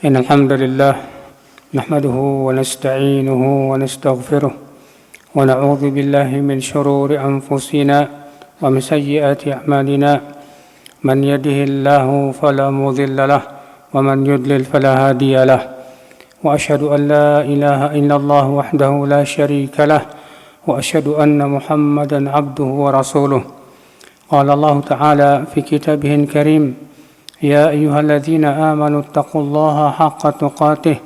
إن الحمد لله نحمده ونستعينه ونستغفره ونعوذ بالله من شرور أنفسنا ومن سيئات أعمالنا من يهده الله فلا مضل له ومن يضلل فلا هادي له وأشهد أن لا إله إلا الله وحده لا شريك له وأشهد أن محمدا عبده ورسوله قال الله تعالى في كتابه الكريم يا أيها الذين آمنوا اتقوا الله حق تقاته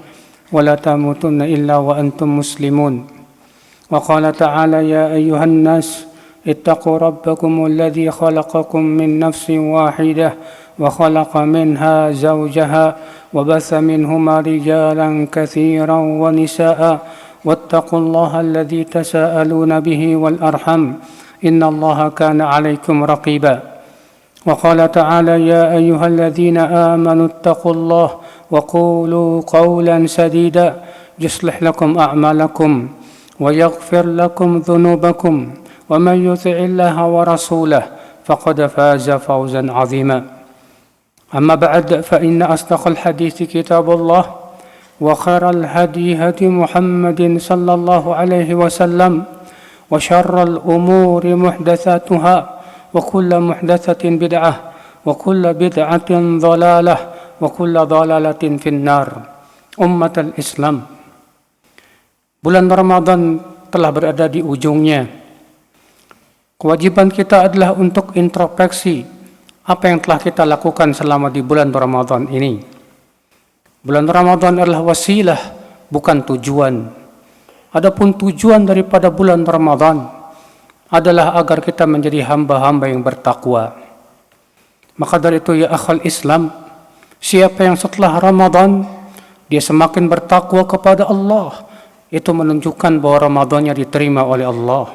ولا تموتن إلا وأنتم مسلمون وقال تعالى يا أيها الناس اتقوا ربكم الذي خلقكم من نفس واحدة وخلق منها زوجها وبث منهما رجالا كثيرا ونساء واتقوا الله الذي تساءلون به والأرحم إن الله كان عليكم رقيبا وقال تعالى يا أيها الذين آمنوا اتقوا الله وقولوا قولا سديدا يصلح لكم أعمالكم ويغفر لكم ذنوبكم ومن يطع الله ورسوله فقد فاز فوزا عظيما أما بعد فإن أصدق الحديث كتاب الله وخير الهدي هدي محمد صلى الله عليه وسلم وشر الأمور محدثاتها وكل محدثة بدعة وكل بدعة ضلالة وكل ضلالة في النار. Ummat al-Islam, bulan Ramadan telah berada di ujungnya. Kewajiban kita adalah untuk introspeksi apa yang telah kita lakukan selama di bulan Ramadan ini. Bulan Ramadan adalah wasilah, bukan tujuan. Adapun tujuan daripada bulan Ramadan adalah agar kita menjadi hamba-hamba yang bertakwa. Maka dari itu ya akhal Islam, siapa yang setelah Ramadan dia semakin bertakwa kepada Allah, itu menunjukkan bahwa Ramadannya diterima oleh Allah.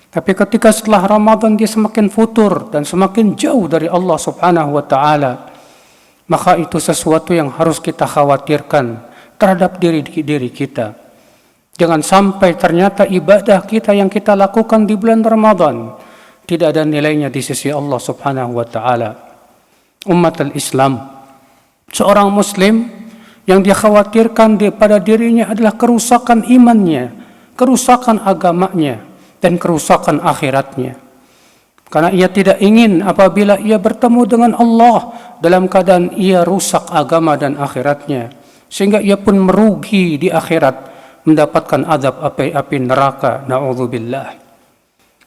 Tapi ketika setelah Ramadan dia semakin futur dan semakin jauh dari Allah Subhanahu wa taala, maka itu sesuatu yang harus kita khawatirkan terhadap diri kita. Jangan sampai ternyata ibadah kita yang kita lakukan di bulan Ramadan tidak ada nilainya di sisi Allah Subhanahu wa taala. Umat al-Islam, seorang muslim yang dia khawatirkan pada dirinya adalah kerusakan imannya, kerusakan agamanya, dan kerusakan akhiratnya. Karena ia tidak ingin apabila ia bertemu dengan Allah dalam keadaan ia rusak agama dan akhiratnya, sehingga ia pun merugi di akhirat, mendapatkan azab api neraka, na'udzubillah.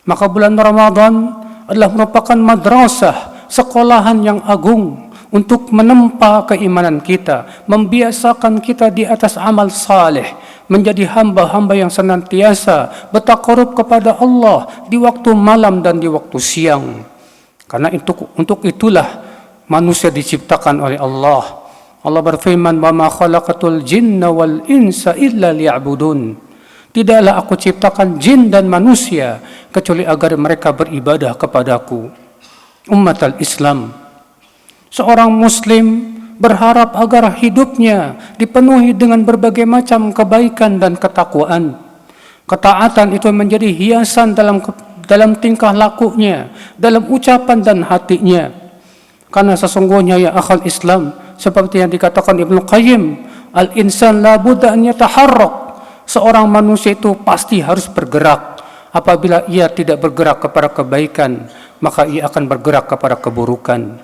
Maka bulan Ramadan adalah merupakan madrasah, sekolahan yang agung untuk menempa keimanan kita, membiasakan kita di atas amal saleh, menjadi hamba-hamba yang senantiasa bertakarub kepada Allah di waktu malam dan di waktu siang. Karena untuk itulah manusia diciptakan oleh Allah. Allah berfirman, "Wa ma khalaqatul jinna wal insa illa liya'budun." Tidaklah aku ciptakan jin dan manusia kecuali agar mereka beribadah kepadaku. Ummat al-Islam, seorang muslim berharap agar hidupnya dipenuhi dengan berbagai macam kebaikan dan ketakwaan. Ketaatan itu menjadi hiasan dalam tingkah lakunya, dalam ucapan dan hatinya. Karena sesungguhnya ya akhal Islam, seperti yang dikatakan Ibnu Qayyim, al-insan la budda an yataharrak. Seorang manusia itu pasti harus bergerak. Apabila ia tidak bergerak kepada kebaikan, maka ia akan bergerak kepada keburukan.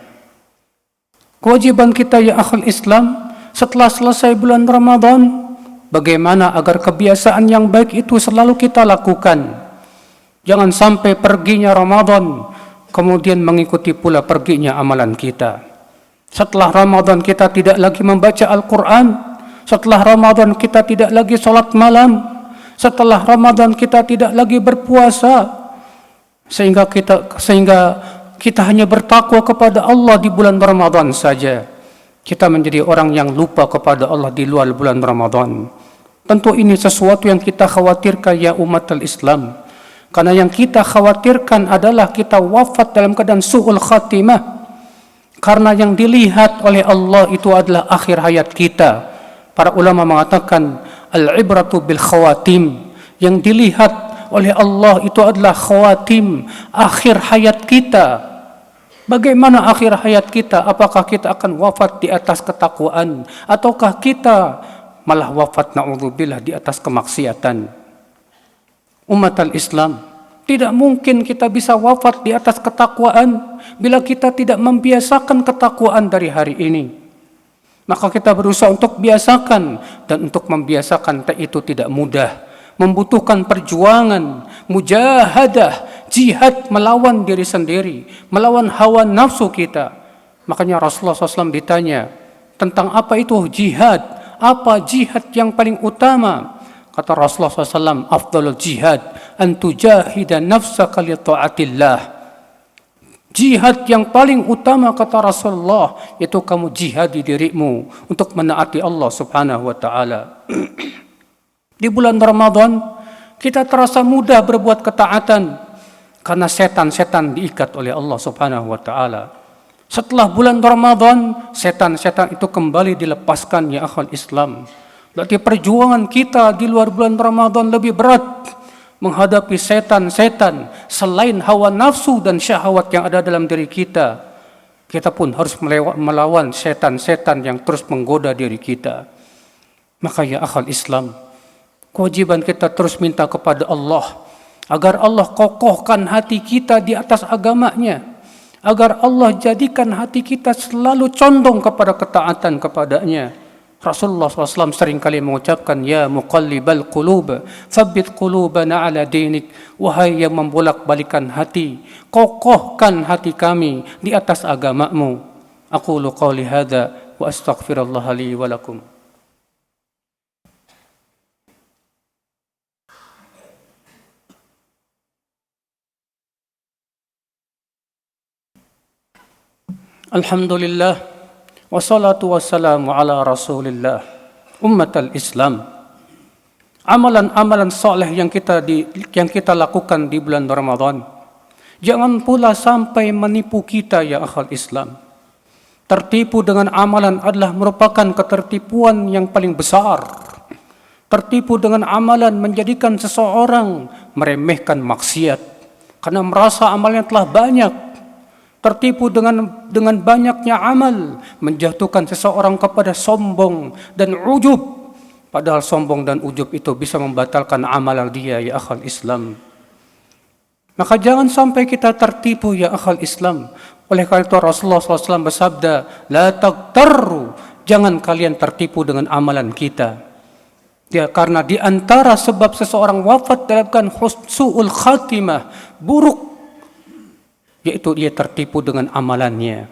Kewajiban kita ya akhal Islam, setelah selesai bulan Ramadan, bagaimana agar kebiasaan yang baik itu selalu kita lakukan. Jangan sampai perginya Ramadan kemudian mengikuti pula perginya amalan kita. Setelah Ramadan kita tidak lagi membaca Al-Quran. Setelah Ramadan kita tidak lagi sholat malam. Setelah Ramadan kita tidak lagi berpuasa. Sehingga kita hanya bertakwa kepada Allah di bulan Ramadan saja. Kita menjadi orang yang lupa kepada Allah di luar bulan Ramadan. Tentu ini sesuatu yang kita khawatirkan ya umat al-Islam. Karena yang kita khawatirkan adalah kita wafat dalam keadaan su'ul khatimah. Karena yang dilihat oleh Allah itu adalah akhir hayat kita. Para ulama mengatakan al-ibratu bil khawatim. Yang dilihat oleh Allah itu adalah khawatim, akhir hayat kita. Bagaimana akhir hayat kita? Apakah kita akan wafat di atas ketakwaan ataukah kita malah wafat na'udzubillah di atas kemaksiatan? Umat al-Islam, tidak mungkin kita bisa wafat di atas ketakwaan bila kita tidak membiasakan ketakwaan dari hari ini. Maka kita berusaha untuk biasakan, dan untuk membiasakan itu tidak mudah. Membutuhkan perjuangan, mujahadah, jihad melawan diri sendiri, melawan hawa nafsu kita. Makanya Rasulullah SAW ditanya tentang apa itu jihad, apa jihad yang paling utama. Kata Rasulullah SAW, afdalul jihad an tujahida nafsaka li ta'atillah. Jihad yang paling utama, kata Rasulullah, yaitu kamu jihadi dirimu untuk menaati Allah Subhanahu wa taala. Di bulan Ramadan, kita terasa mudah berbuat ketaatan karena setan-setan diikat oleh Allah Subhanahu wa taala. Setelah bulan Ramadan, setan-setan itu kembali dilepaskan, ya akhwal Islam. Berarti perjuangan kita di luar bulan Ramadan lebih berat menghadapi setan-setan selain hawa nafsu dan syahwat yang ada dalam diri kita. Kita pun harus melawan setan-setan yang terus menggoda diri kita. Maka ya akhwal Islam, kewajiban kita terus minta kepada Allah agar Allah kokohkan hati kita di atas agamanya, agar Allah jadikan hati kita selalu condong kepada ketaatan kepadanya. Rasulullah SAW seringkali mengucapkan, ya muqallibal qulub, tsabbit qulubana ala dinik. Wahai yang membolak-balikan hati, kokohkan hati kami di atas agamamu. Aqulu qawli hadza wa astaghfirullah li wa lakum. Alhamdulillah, wassalatu wassalamu ala rasulillah, ummat al-Islam. Amalan-amalan saleh yang kita lakukan di bulan Ramadan, jangan pula sampai menipu kita, ya akhal Islam. Tertipu dengan amalan adalah merupakan ketertipuan yang paling besar. Tertipu dengan amalan menjadikan seseorang meremehkan maksiat karena merasa amalnya telah banyak. Tertipu dengan banyaknya amal menjatuhkan seseorang kepada sombong dan ujub. Padahal sombong dan ujub itu bisa membatalkan amalan dia, ya akhal Islam. Maka jangan sampai kita tertipu, ya akhal Islam. Oleh karena itu Rasulullah SAW bersabda, la taghtarru, jangan kalian tertipu dengan amalan kita. Ya, karena di antara sebab seseorang wafat dalam su'ul khatimah, buruk, yaitu dia tertipu dengan amalannya.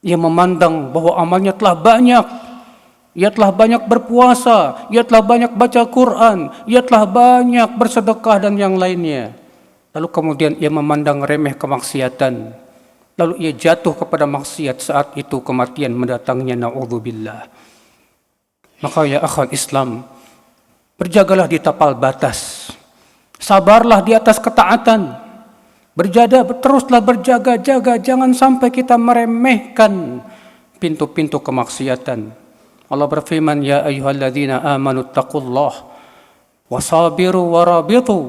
Ia memandang bahwa amalnya telah banyak. Ia telah banyak berpuasa, ia telah banyak baca Quran, ia telah banyak bersedekah dan yang lainnya. Lalu kemudian ia memandang remeh kemaksiatan. Lalu ia jatuh kepada maksiat, saat itu kematian mendatanginya, na'udzubillah. Maka ya akhwat Islam, berjagalah di tapal batas. Sabarlah di atas ketaatan. Teruslah berjaga-jaga, jangan sampai kita meremehkan pintu-pintu kemaksiatan. Allah berfirman, ya ayyuhalladzina amanu taqullah wasabiru warabitu.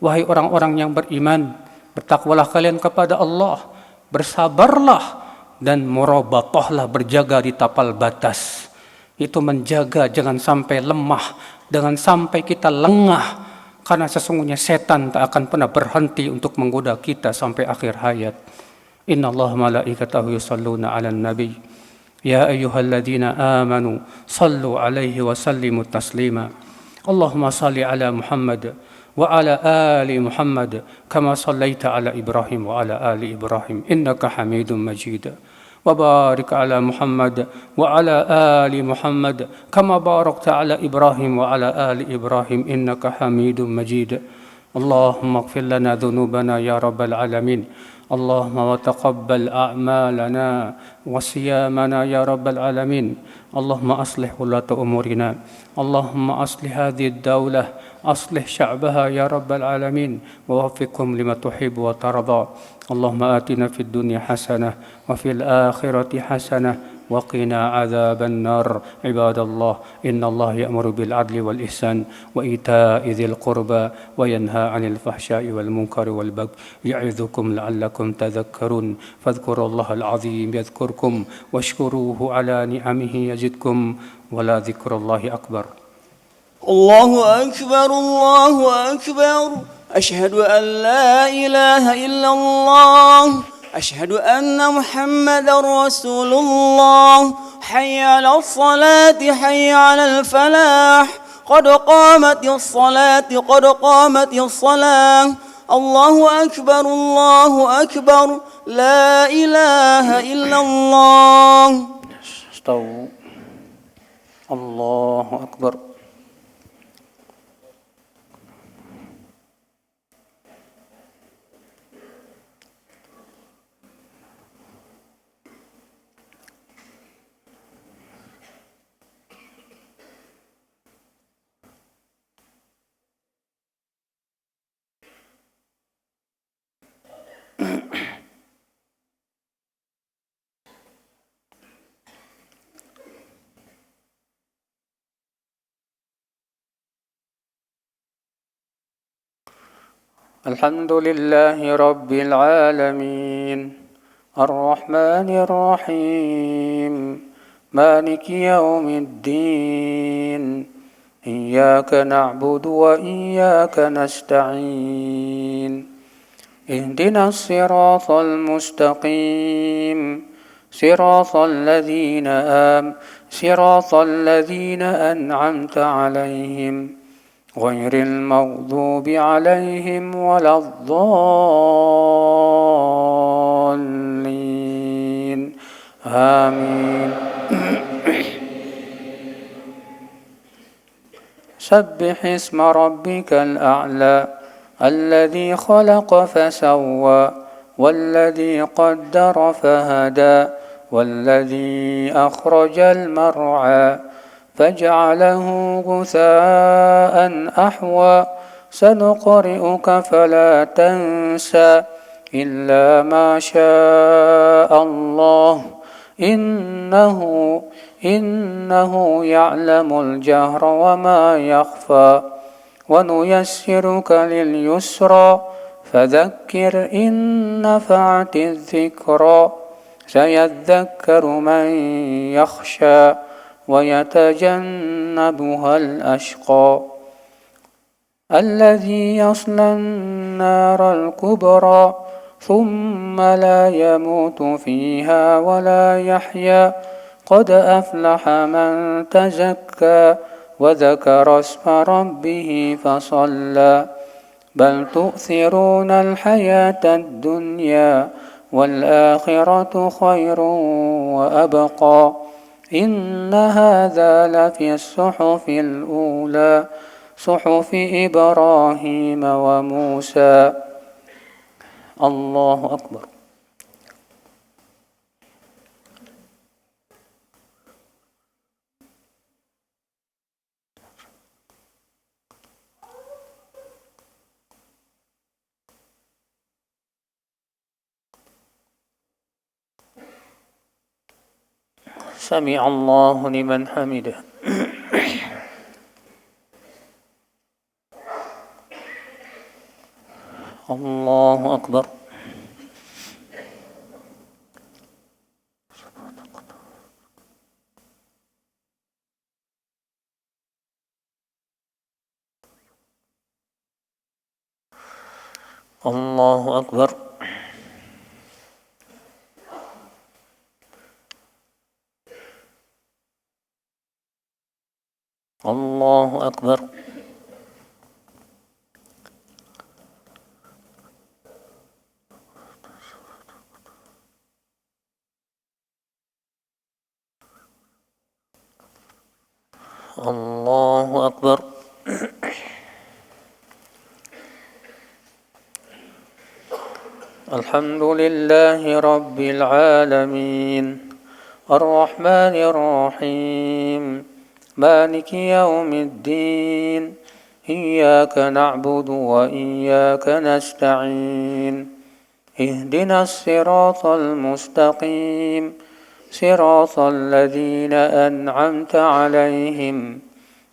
Wahai orang-orang yang beriman, bertakwalah kalian kepada Allah, bersabarlah dan murabatahlah, berjaga di tapal batas. Itu menjaga jangan sampai lemah, jangan sampai kita lengah. Karena sesungguhnya setan tak akan pernah berhenti untuk menggoda kita sampai akhir hayat. Innallaha malaikatahu yusalluna 'alan nabi. Ya ayyuhalladzina amanu sallu 'alaihi wa sallimu taslima. Allahumma salli 'ala Muhammad wa 'ala ali Muhammad kama sallaita 'ala Ibrahim wa 'ala ali Ibrahim innaka Hamidum Majid. وبارك على محمد وعلى آل محمد كما باركت على إبراهيم وعلى آل إبراهيم إنك حميد مجيد. اللهم اغفر لنا ذنوبنا يا رب العالمين. اللهم وتقبل أعمالنا وصيامنا يا رب العالمين. اللهم أصلح ولاة أمورنا. اللهم أصلح هذه الدولة، أصلح شعبها يا رب العالمين، ووفقهم لما تحب وترضى. اللهم آتنا في الدنيا حسنة وفي الآخرة حسنة وقنا عذاب النار. عباد الله، إن الله يأمر بالعدل والإحسان وإيتاء ذي القربى وينهى عن الفحشاء والمنكر والبغي يعظكم لعلكم تذكرون. فاذكروا الله العظيم يذكركم واشكروه على نعمه يزدكم ولذكر الله أكبر. الله أكبر الله أكبر. أشهد أن لا إله إلا الله. أشهد أن محمدا رسول الله. حي على الصلاة حي على الفلاح. قد قامت الصلاة قد قامت الصلاة. الله أكبر الله أكبر. لا إله إلا الله. استووا. الله أكبر. الحمد لله رب العالمين الرحمن الرحيم مالك يوم الدين إياك نعبد وإياك نستعين اهدنا الصراط المستقيم صراط الذين أنعمت عليهم غير المغضوب عليهم ولا الضالين آمين. سبح اسم ربك الأعلى الذي خلق فسوى والذي قدر فهدى والذي أخرج المرعى فجعله غثاء أحوى سنقرئك فلا تنسى إلا ما شاء الله إنه يعلم الجهر وما يخفى ونيسرك لليسرى فذكر إن نفعت الذكرى سيذكر من يخشى ويتجنبها الأشقى الذي يصلى النار الكبرى ثم لا يموت فيها ولا يحيا قد أفلح من تزكى وذكر اسم ربه فصلى بل تؤثرون الحياة الدنيا والآخرة خير وأبقى إن هذا لفي الصحف الأولى صحف إبراهيم وموسى. الله أكبر. سمع الله لمن حمده. الله أكبر. الله أكبر. الله أكبر. الله أكبر. الحمد لله رب العالمين الرحمن الرحيم مالك يوم الدين إياك نعبد وإياك نستعين اهدنا الصراط المستقيم صراط الذين أنعمت عليهم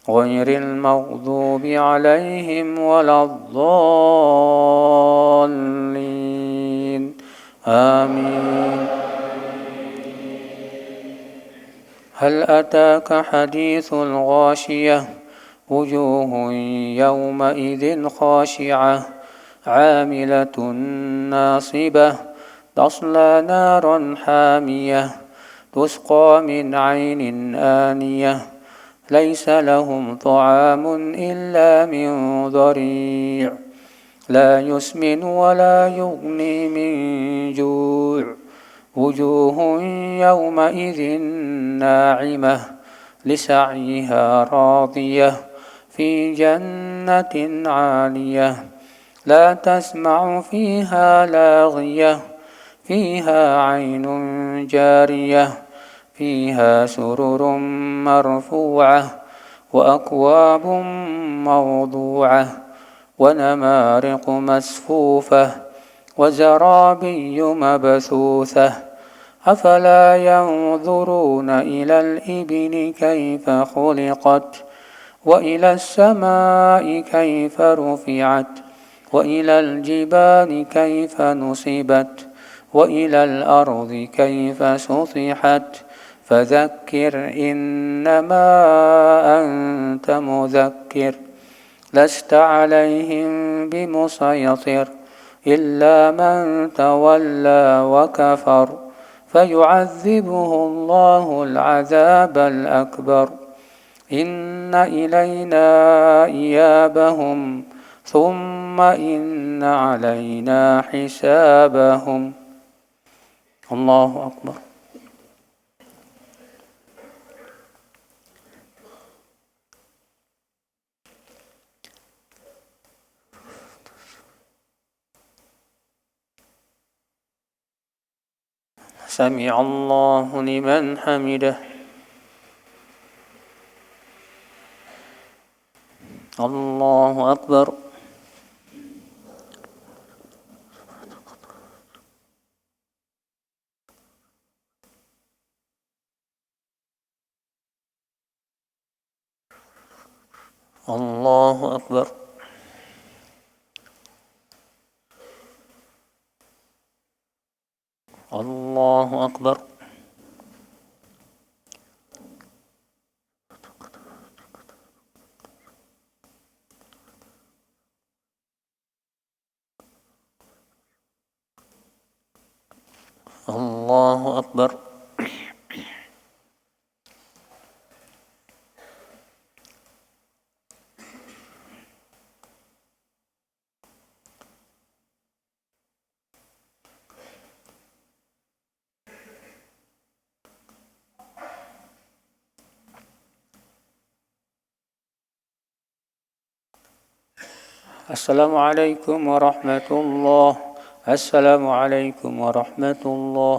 غير المغضوب عليهم ولا الضالين آمين. هل أتاك حديث الغاشية وجوه يومئذ خاشعة عاملة ناصبة تصلى نارا حامية تسقى من عين آنية ليس لهم طعام إلا من ضريع لا يسمن ولا يغني من جوع وجوه يومئذ ناعمة لسعيها راضية في جنة عالية لا تسمع فيها لاغية فيها عين جارية فيها سرر مرفوعة وأكواب موضوعة ونمارق مسفوفة وزرابي مبثوثة أفلا ينظرون إلى الإبل كيف خلقت وإلى السماء كيف رفعت وإلى الجبال كيف نصبت وإلى الأرض كيف سطحت فذكر إنما أنت مذكر لست عليهم بمسيطر إلا من تولى وكفر فيعذبه الله العذاب الأكبر إن إلينا إيابهم ثم إن علينا حسابهم. الله أكبر. سمع الله لمن حمده. الله أكبر. الله أكبر. الله أكبر. الله أكبر. السلام عليكم ورحمة الله. السلام عليكم ورحمة الله.